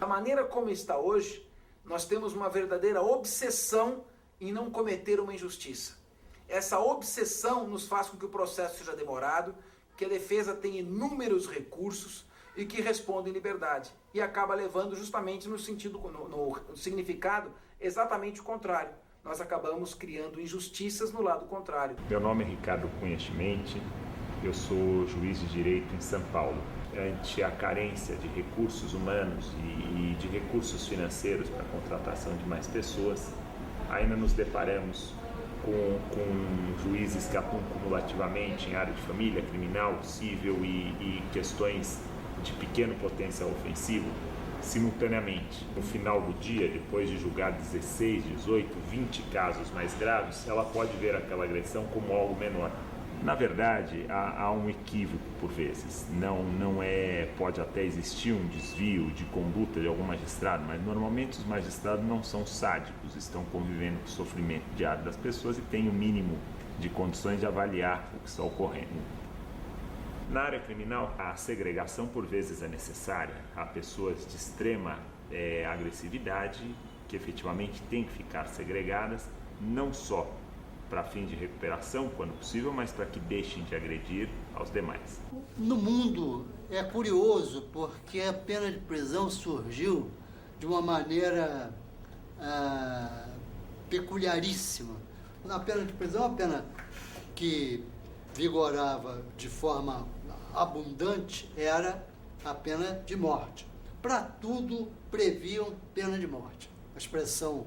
Da maneira como está hoje, nós temos uma verdadeira obsessão em não cometer uma injustiça. Essa obsessão nos faz com que o processo seja demorado, que a defesa tenha inúmeros recursos e que responda em liberdade. E acaba levando justamente no significado exatamente o contrário. Nós acabamos criando injustiças no lado contrário. Meu nome é Ricardo Cunha Chimente, eu sou juiz de direito em São Paulo. Ante a carência de recursos humanos e de recursos financeiros para a contratação de mais pessoas, ainda nos deparamos com juízes que atuam cumulativamente em área de família, criminal, civil e questões de pequeno potencial ofensivo, simultaneamente. No final do dia, depois de julgar 16, 18, 20 casos mais graves, ela pode ver aquela agressão como algo menor. Na verdade, há um equívoco por vezes. Pode até existir um desvio de conduta de algum magistrado, mas normalmente os magistrados não são sádicos, estão convivendo com o sofrimento diário das pessoas e têm o mínimo de condições de avaliar o que está ocorrendo. Na área criminal, a segregação por vezes é necessária. Há pessoas de extrema agressividade que efetivamente têm que ficar segregadas, não só para fim de recuperação, quando possível, mas para que deixem de agredir aos demais. No mundo é curioso porque a pena de prisão surgiu de uma maneira peculiaríssima. A pena de prisão é uma pena que vigorava de forma abundante, era a pena de morte. Para tudo previam pena de morte. A expressão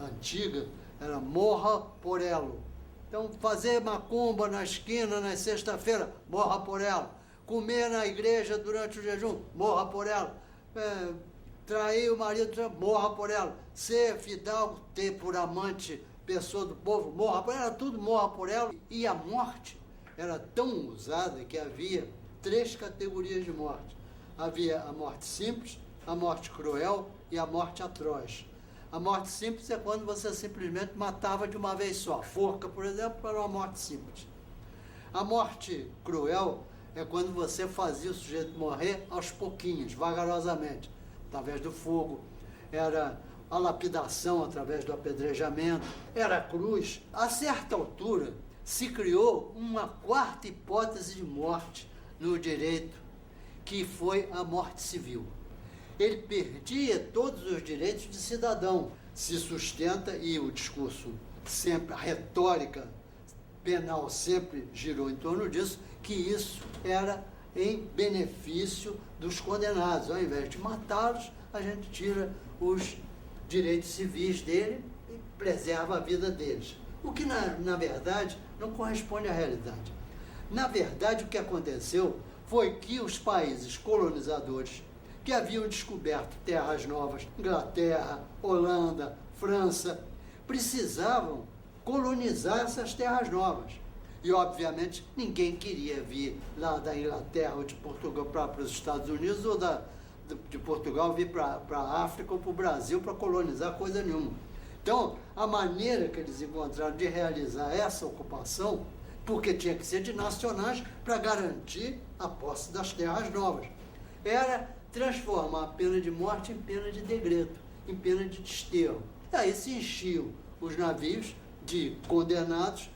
antiga era morra por elo. Então, fazer macumba na esquina na sexta-feira, morra por ela. Comer na igreja durante o jejum, morra por ela. Trair o marido, morra por ela. Ser fidalgo, ter por amante pessoa do povo, morra por ela, tudo morra por ela. E a morte era tão usada que havia 3 categorias de morte. Havia a morte simples, a morte cruel e a morte atroz. A morte simples é quando você simplesmente matava de uma vez só. A forca, por exemplo, era uma morte simples. A morte cruel é quando você fazia o sujeito morrer aos pouquinhos, vagarosamente, através do fogo. Era a lapidação através do apedrejamento, era a cruz. A certa altura, se criou uma 4ª hipótese de morte no direito, que foi a morte civil. Ele perdia todos os direitos de cidadão. Se sustenta, e o discurso sempre, a retórica penal sempre girou em torno disso, que isso era em benefício dos condenados. Ao invés de matá-los, a gente tira os direitos civis dele e preserva a vida deles. O que, na verdade, não corresponde à realidade. Na verdade, o que aconteceu foi que os países colonizadores que haviam descoberto terras novas, Inglaterra, Holanda, França, precisavam colonizar essas terras novas. E, obviamente, ninguém queria vir lá da Inglaterra ou de Portugal para os Estados Unidos ou de Portugal vir para a África ou para o Brasil para colonizar coisa nenhuma. Então, a maneira que eles encontraram de realizar essa ocupação, porque tinha que ser de nacionais para garantir a posse das terras novas, era transformar a pena de morte em pena de degredo, em pena de desterro. E aí se enchiam os navios de condenados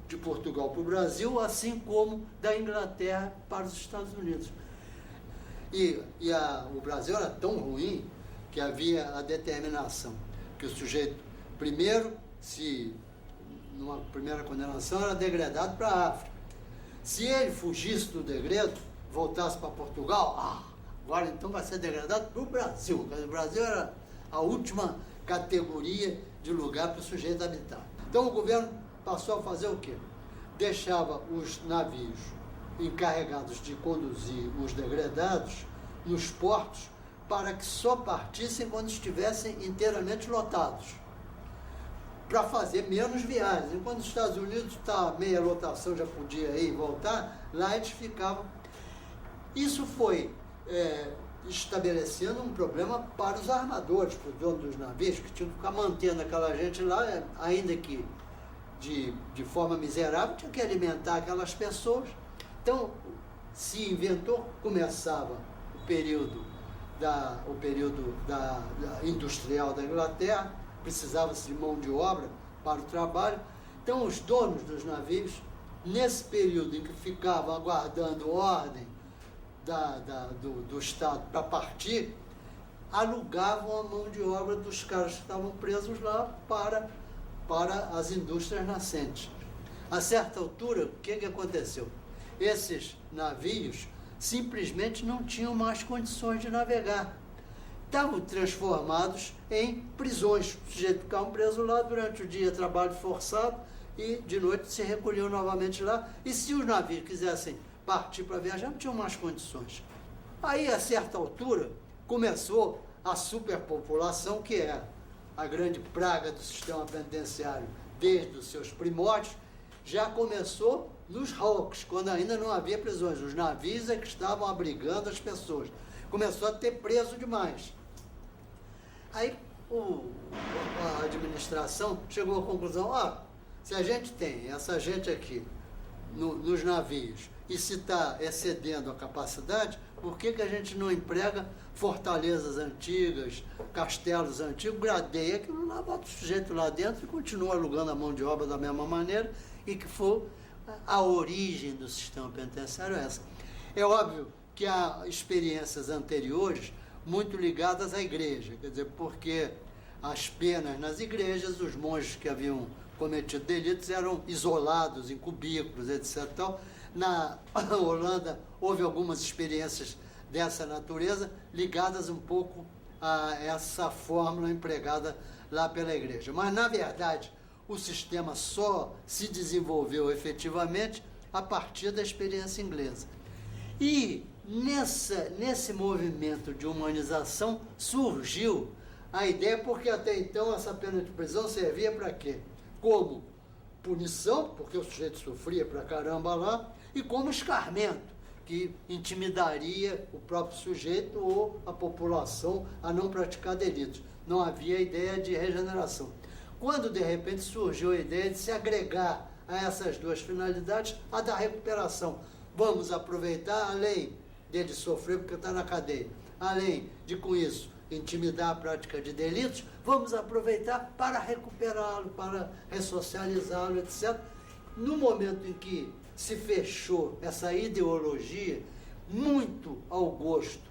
de Portugal para o Brasil, assim como da Inglaterra para os Estados Unidos. O Brasil era tão ruim que havia a determinação que o sujeito, primeiro, se numa primeira condenação, era degredado para a África. Se ele fugisse do degredo, voltasse para Portugal, agora então vai ser degradado para o Brasil. O Brasil era a última categoria de lugar para o sujeito habitar. Então o governo passou a fazer o quê? Deixava os navios encarregados de conduzir os degredados nos portos para que só partissem quando estivessem inteiramente lotados, para fazer menos viagens. Enquanto os Estados Unidos está meia lotação, já podia ir e voltar, lá eles ficavam. Isso foi estabelecendo um problema para os armadores, para os donos dos navios, que tinham que ficar mantendo aquela gente lá, ainda que de forma miserável, tinha que alimentar aquelas pessoas. Então, se inventou, começava o período industrial da Inglaterra, precisava-se de mão de obra para o trabalho. Então, os donos dos navios, nesse período em que ficavam aguardando ordem do Estado para partir, alugavam a mão de obra dos caras que estavam presos lá para as indústrias nascentes. A certa altura, o que aconteceu? Esses navios simplesmente não tinham mais condições de navegar. Estavam transformados em prisões. Os sujeitos ficavam presos lá durante o dia, trabalho forçado, e de noite se recolhiam novamente lá. E se os navios quisessem partir para viajar, não tinham mais condições. Aí, a certa altura, começou a superpopulação, que é a grande praga do sistema penitenciário desde os seus primórdios. Já começou nos hulks, quando ainda não havia prisões. Os navios é que estavam abrigando as pessoas. Começou a ter preso demais. Aí a administração chegou à conclusão: se a gente tem essa gente aqui nos navios e se está excedendo a capacidade, por que a gente não emprega fortalezas antigas, castelos antigos, gradeia aquilo lá, bota o sujeito lá dentro e continua alugando a mão de obra da mesma maneira, e que for a origem do sistema penitenciário essa. É óbvio que há experiências anteriores muito ligadas à igreja, quer dizer, porque as penas nas igrejas, os monges que haviam cometido delitos eram isolados em cubículos, etc. Então, na Holanda houve algumas experiências dessa natureza ligadas um pouco a essa fórmula empregada lá pela igreja. Mas, na verdade, o sistema só se desenvolveu efetivamente a partir da experiência inglesa. E nesse movimento de humanização surgiu a ideia, porque até então essa pena de prisão servia para quê? Como punição, porque o sujeito sofria pra caramba lá, e como escarmento, que intimidaria o próprio sujeito ou a população a não praticar delitos. Não havia ideia de regeneração. Quando, de repente, surgiu a ideia de se agregar a essas duas finalidades, a da recuperação. Vamos aproveitar, além dele sofrer porque está na cadeia, além de, com isso, intimidar a prática de delitos, vamos aproveitar para recuperá-lo, para ressocializá-lo, etc. No momento em que se fechou essa ideologia, muito ao gosto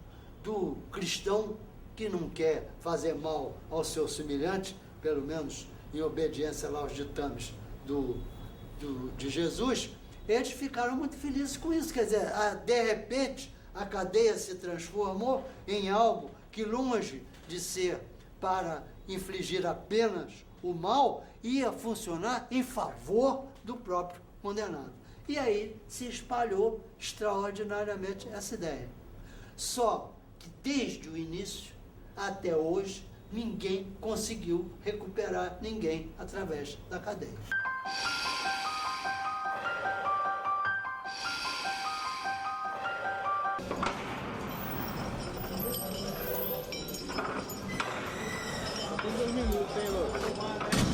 do cristão, que não quer fazer mal ao seu semelhante, pelo menos em obediência lá aos ditames de Jesus, eles ficaram muito felizes com isso. Quer dizer, de repente, a cadeia se transformou em algo que, longe de ser para infligir apenas o mal, ia funcionar em favor do próprio condenado. E aí se espalhou extraordinariamente essa ideia. Só que desde o início até hoje, ninguém conseguiu recuperar ninguém através da cadeia. Tem 2 minutos, hein, Lô?